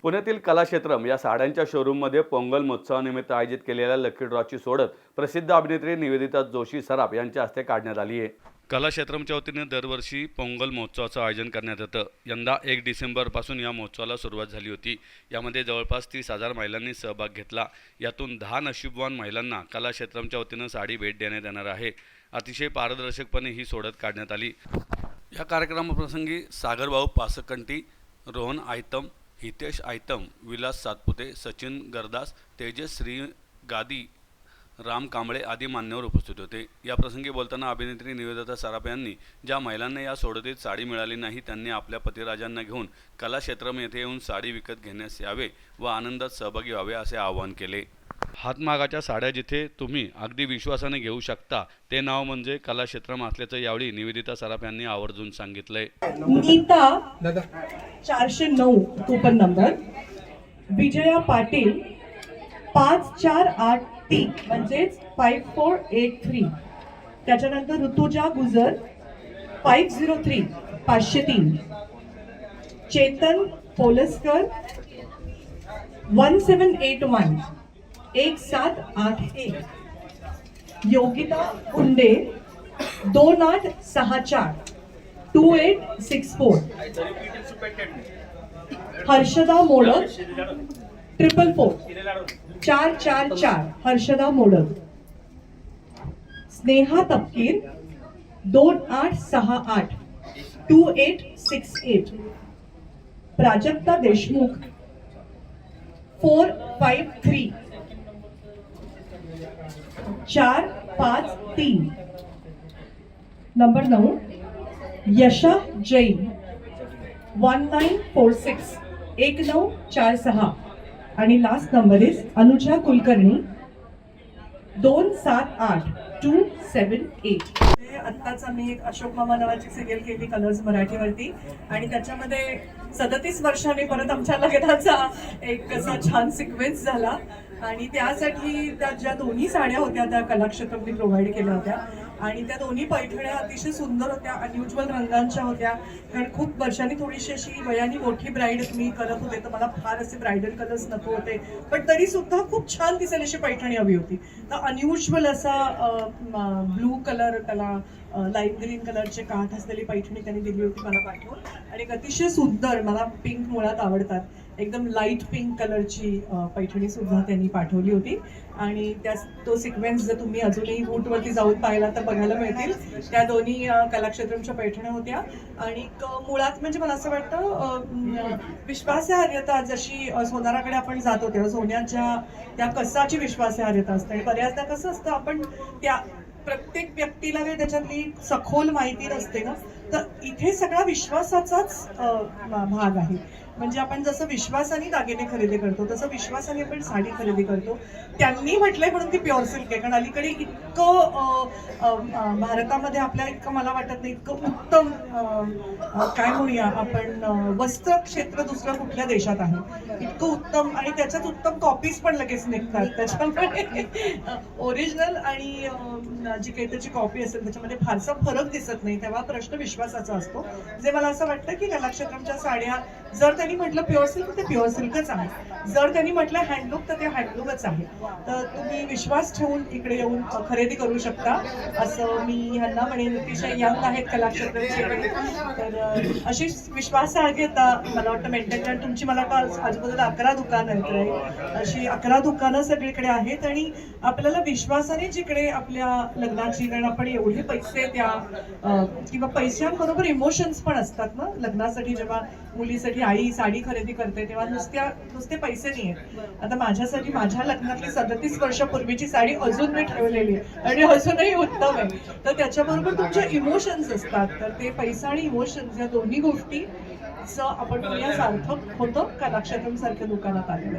पुण्यातील कलाक्षेत्रम या साड्यांच्या शोरूममध्ये पोंगल महोत्सवानिमित्त आयोजित केलेल्या लकी ड्रॉची सोडत प्रसिद्ध अभिनेत्री निवेदिता जोशी सराफ यांच्या हस्ते काढण्यात आली आहे। कलाक्षेत्रमच्या वतीने दरवर्षी पोंगल महोत्सवाचं आयोजन करण्यात येतं। यंदा 1 डिसेंबरपासून या महोत्सवाला सुरुवात झाली होती। यामध्ये जवळपास 30,000 महिलांनी सहभाग घेतला। यातून 10 नशीबवान महिलांना कलाक्षेत्रमच्या वतीने साडी भेट देण्यात येणार आहे। अतिशय पारदर्शकपणे ही सोडत काढण्यात आली। या कार्यक्रमाप्रसंगी सागरभाऊ पासकंटी, रोहन आयतम, हितेश आयतम, विलास सातपुते, सचिन गरदास, तेजस श्री गादी, राम कांबळे आदी मान्यवर उपस्थित होते। या प्रसंगी बोलताना अभिनेत्री निवेदिता सराफ यांनी ज्या महिलांना या सोडतीत साडी मिळाली नाही त्यांनी आपल्या पतिराजांना घेऊन कलाक्षेत्रम येथे येऊन साडी विकत घेण्यास यावे व आनंदात सहभागी व्हावे असे आवाहन केले। हातमागाच्या साड्या जिथे तुम्ही अगदी विश्वासाने घेऊ शकता ते नाव म्हणजे कलाक्षेत्रम असल्याचं यावेळी निवेदिता सराफ यांनी आवर्जून सांगितलंय। Neeta 409 coupon number, Vijaya Patil 548T म्हणजेच 5483, त्याच्यानंतर ऋतुजा गुजर 503 503, चेतन पोलस्कर 1781 1781, योगिता कुंडे 2864 2864, हर्षदा मोडक 444 444, हर्षदा मोडक, स्नेहा तपकीर 2868 2868, प्राजक्ता देशमुख 453 453, नंबर 9 यशा जैन 1946 1946, आणि last number is Anuja Kulkarni 278 278। आत्ताच मी एक अशोक मामा नावाची सिरियल केली कलर्स मराठीवरती, आणि त्याच्यामध्ये 37 वर्षांनी परत आमच्या लग्नाचा एक असा छान सिक्वेन्स झाला, आणि त्यासाठी त्या ज्या दोन्ही साड्या होत्या त्या कलाक्षेत्रमने प्रोव्हाइड केल्या होत्या, आणि त्या दोन्ही पैठण्या अतिशय सुंदर होत्या, अनयुज्वल रंगांच्या होत्या। कारण खूप वर्षांनी थोडीशी अशी वयाने मोठी ब्राईड मी करत होते तर मला फार असे ब्रायडल कलर्स नको होते, पण तरी सुद्धा खूप छान दिसेल अशी पैठणी हवी होती। तर अनयुज्वल असा ब्लू कलर, त्याला लाईट ग्रीन कलरचे काठ असलेली पैठणी त्यांनी दिली होती मला पाठवून, आणि एक अतिशय सुंदर, मला पिंक मुळात आवडतात, एकदम लाईट पिंक कलरची पैठणी सुद्धा त्यांनी पाठवली होती। आणि तो सिक्वेन्स जर तुम्ही अजूनही वूटवरती जाऊन पाहिला तर बघायला मिळतील। त्या दोन्ही कलाक्षेत्रमच्या पैठण्या होत्या, आणि मुळात म्हणजे मला असं वाटतं विश्वासार्हता, जशी सोनाराकडे आपण जातो तेव्हा सोन्याच्या त्या कसाची विश्वासार्हता असते, आणि बऱ्याचदा कसं असतं आपण त्या प्रत्येक व्यक्तीला त्याच्यातली सखोल माहिती नसते ना, तर इथे सगळा विश्वासाचाच भाग आहे। म्हणजे आपण जसं विश्वासाने दागिने खरेदी करतो तसं विश्वासाने आपण साडी खरेदी करतो। त्यांनी म्हटलंय म्हणून ती प्युअर सिल्क आहे, कारण अलीकडे इतकं भारतामध्ये आपल्या इतकं मला वाटत नाही इतकं उत्तम काय म्हणूया आपण वस्त्र क्षेत्र दुसऱ्या कुठल्या देशात आहे इतकं उत्तम, आणि त्याच्यात उत्तम कॉपीज पण लगेच निघतात। त्याच्यामुळे ओरिजिनल आणि जी काही त्याची कॉपी असेल त्याच्यामध्ये फारसा फरक दिसत नाही, तेव्हा प्रश्न विश्वासाचा असतो। जे मला असं वाटतं की कलाक्षेत्रमच्या साड्या जर त्यांनी म्हटलं प्युअर सिल्क तर प्युअर सिल्कच आहे, जर त्यांनी म्हटलं हँडलूक तर ते हँडलूकच आहे। तर तुम्ही विश्वास ठेवून इकडे येऊन खरेदी करू शकता असं मी ह्यांना म्हणेन। अतिशय यंग आहेत कलाक्षेत्रमचे, तर अशी विश्वासार्हता मला वाटतं मेंटेन, कारण तुमची मला वाटतं आजूबाजूला 11 दुकानं आहेत, अशी 11 दुकानं सगळीकडे आहेत, आणि आपल्याला विश्वासाने जिकडे आपल्या लग्नाची, कारण आपण एवढे पैसे त्या किंवा पैशांबरोबर इमोशन्स पण असतात ना लग्नासाठी। जेव्हा मुलीसाठी आई साडी खरेदी करते तेव्हा नुसते पैसे नाही आहेत। आता माझ्यासाठी माझ्या लग्नातली 37 वर्षापूर्वीची साडी अजून मी ठेवलेली आहे आणि अजूनही उत्तम आहे, तर त्याच्याबरोबर तुमचे इमोशन्स असतात, तर ते पैसा आणि इमोशन्स या दोन्ही गोष्टी आपण सार्थक होतं कलाक्षेत्रम सारख्या दुकानात आलेलं।